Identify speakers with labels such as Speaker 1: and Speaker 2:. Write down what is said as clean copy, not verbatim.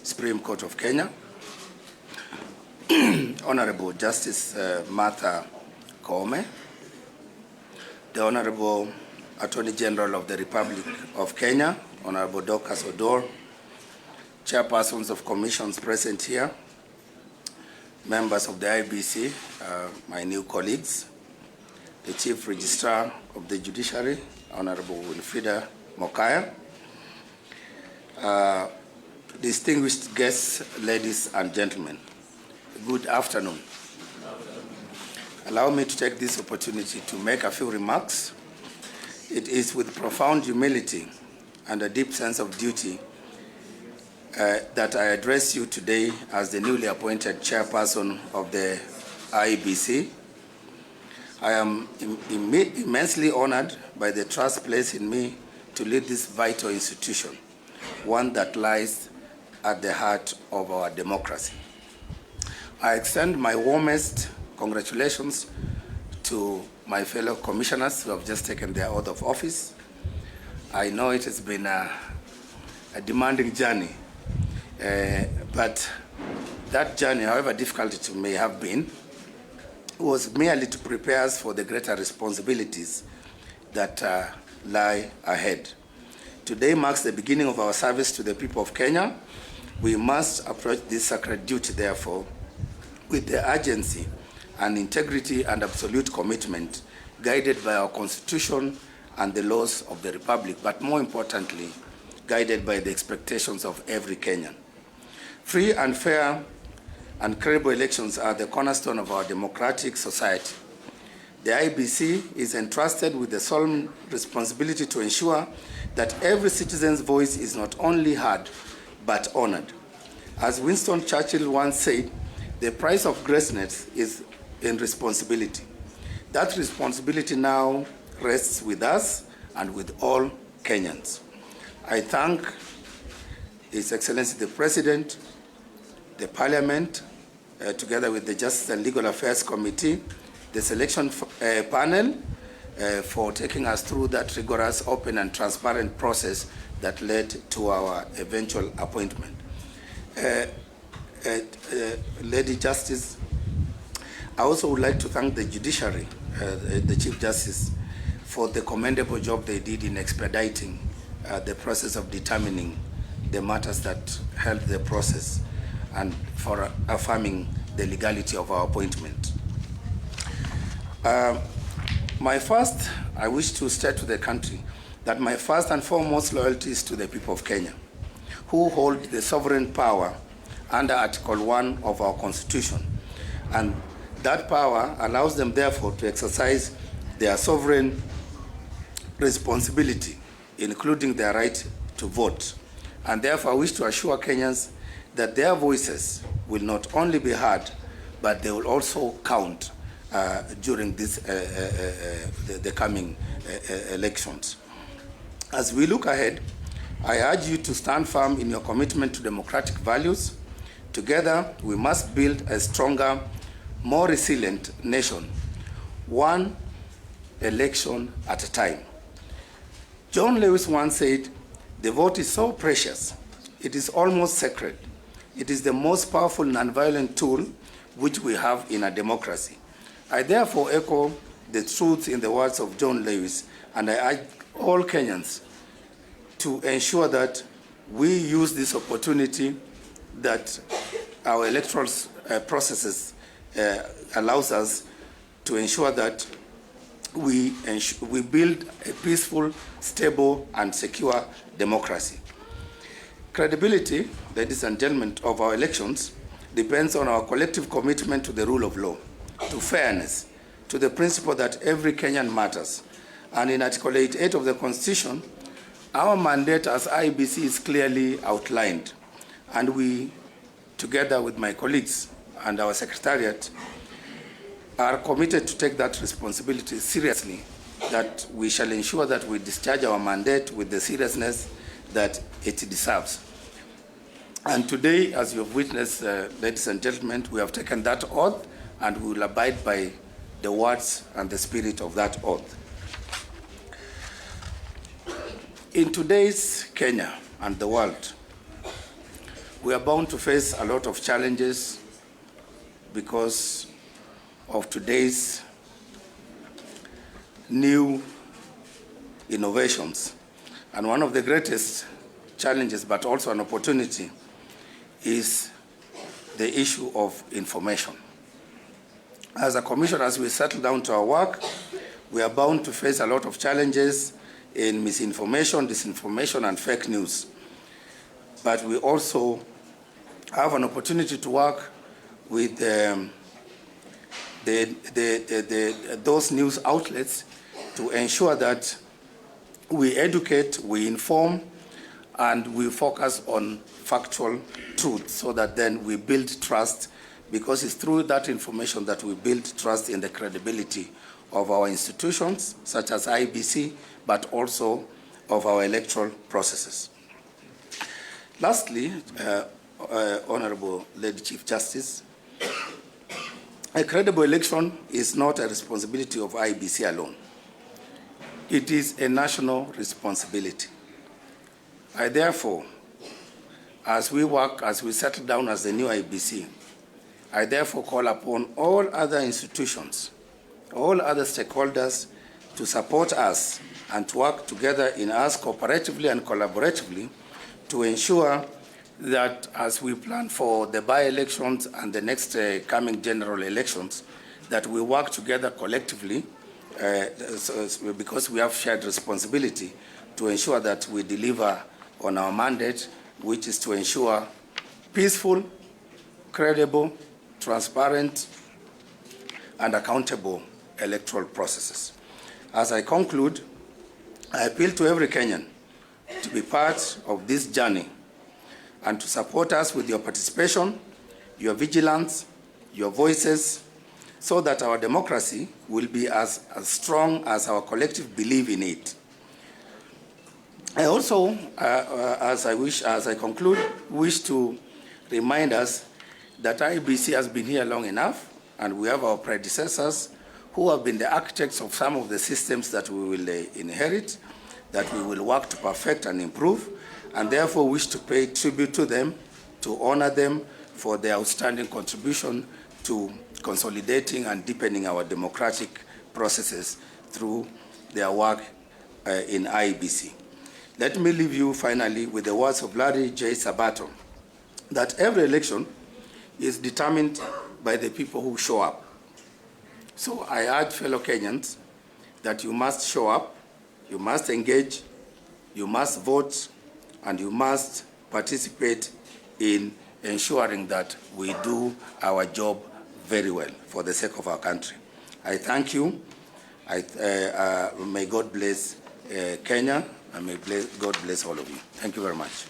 Speaker 1: Supreme Court of Kenya, Honorable Justice Martha Koome, the Honorable Attorney General of the Republic of Kenya, Honorable Dorcas Odor, chairpersons of commissions present here, members of the IEBC, my new colleagues, the Chief Registrar of the Judiciary, Honorable Winfrida Mokaya, distinguished guests, ladies and gentlemen, good afternoon. Allow me to take this opportunity to make a few remarks. It is with profound humility and a deep sense of duty that I address you today as the newly appointed chairperson of the IEBC. I am immensely honored by the trust placed in me to lead this vital institution, one that lies at the heart of our democracy. I extend my warmest congratulations to my fellow commissioners who have just taken their oath of office. I know it has been a demanding journey, but that journey, however difficult it may have been, was merely to prepare us for the greater responsibilities that lie ahead. Today marks the beginning of our service to the people of Kenya. We must approach this sacred duty, therefore, with the urgency and integrity and absolute commitment, guided by our Constitution and the laws of the Republic, but more importantly, guided by the expectations of every Kenyan. Free and fair and credible elections are the cornerstone of our democratic society. The IEBC is entrusted with the solemn responsibility to ensure that every citizen's voice is not only heard, but honored. As Winston Churchill once said, the price of greatness is in responsibility. That responsibility now rests with us and with all Kenyans. I thank His Excellency the President, the Parliament, together with the Justice and Legal Affairs Committee, the selection panel, for taking us through that rigorous, open and transparent process that led to our eventual appointment. Lady Justice, I also would like to thank the Judiciary, the Chief Justice, for the commendable job they did in expediting the process of determining the matters that helped the process and for affirming the legality of our appointment. I wish to state to the country that my first and foremost loyalty is to the people of Kenya, who hold the sovereign power under Article 1 of our Constitution. And that power allows them, therefore, to exercise their sovereign responsibility, including their right to vote. And therefore, I wish to assure Kenyans that their voices will not only be heard, but they will also count during this, the coming elections. As we look ahead, I urge you to stand firm in your commitment to democratic values. Together, we must build a stronger, more resilient nation, one election at a time. John Lewis once said, "The vote is so precious, it is almost sacred. It is the most powerful nonviolent tool which we have in a democracy." I therefore echo the truth in the words of John Lewis, and I urge all Kenyans to ensure that we use this opportunity that our electoral processes allows us to ensure that we build a peaceful, stable, and secure democracy. Credibility, ladies and gentlemen, of our elections depends on our collective commitment to the rule of law, to fairness, to the principle that every Kenyan matters. And in Article 88 of the Constitution, our mandate as IEBC is clearly outlined. And we, together with my colleagues and our secretariat, are committed to take that responsibility seriously, that we shall ensure that we discharge our mandate with the seriousness that it deserves. And today, as you have witnessed, ladies and gentlemen, we have taken that oath, and we will abide by the words and the spirit of that oath. In today's Kenya and the world, We are bound to face a lot of challenges because of today's new innovations. And one of the greatest challenges, but also an opportunity, is the issue of information. As a commission, as we settle down to our work, we are bound to face a lot of challenges in misinformation, disinformation, and fake news. But we also have an opportunity to work with those news outlets to ensure that we educate, we inform, and we focus on factual truth so that then we build trust, because it's through that information that we build trust in the credibility of our institutions, such as IEBC, but also of our electoral processes. Lastly, Honorable Lady Chief Justice, a credible election is not a responsibility of IEBC alone. It is a national responsibility. I therefore, as we work, as we settle down as the new IEBC, I therefore call upon all other institutions, all other stakeholders to support us and to work together in us cooperatively and collaboratively to ensure that as we plan for the by-elections and the next coming general elections, that we work together collectively because we have shared responsibility to ensure that we deliver on our mandate, which is to ensure peaceful, credible, transparent, and accountable electoral processes. As I conclude, I appeal to every Kenyan to be part of this journey and to support us with your participation, your vigilance, your voices, so that our democracy will be as strong as our collective belief in it. I also, as I conclude, wish to remind us that IEBC has been here long enough, and we have our predecessors who have been the architects of some of the systems that we will inherit, that we will work to perfect and improve, and therefore wish to pay tribute to them, to honor them for their outstanding contribution to consolidating and deepening our democratic processes through their work in IEBC. Let me leave you finally with the words of Larry J. Sabato, that every election is determined by the people who show up. So I urge fellow Kenyans that you must show up, you must engage, you must vote, and you must participate in ensuring that we do our job very well for the sake of our country. I thank you. May God bless Kenya, and may God bless all of you. Thank you very much.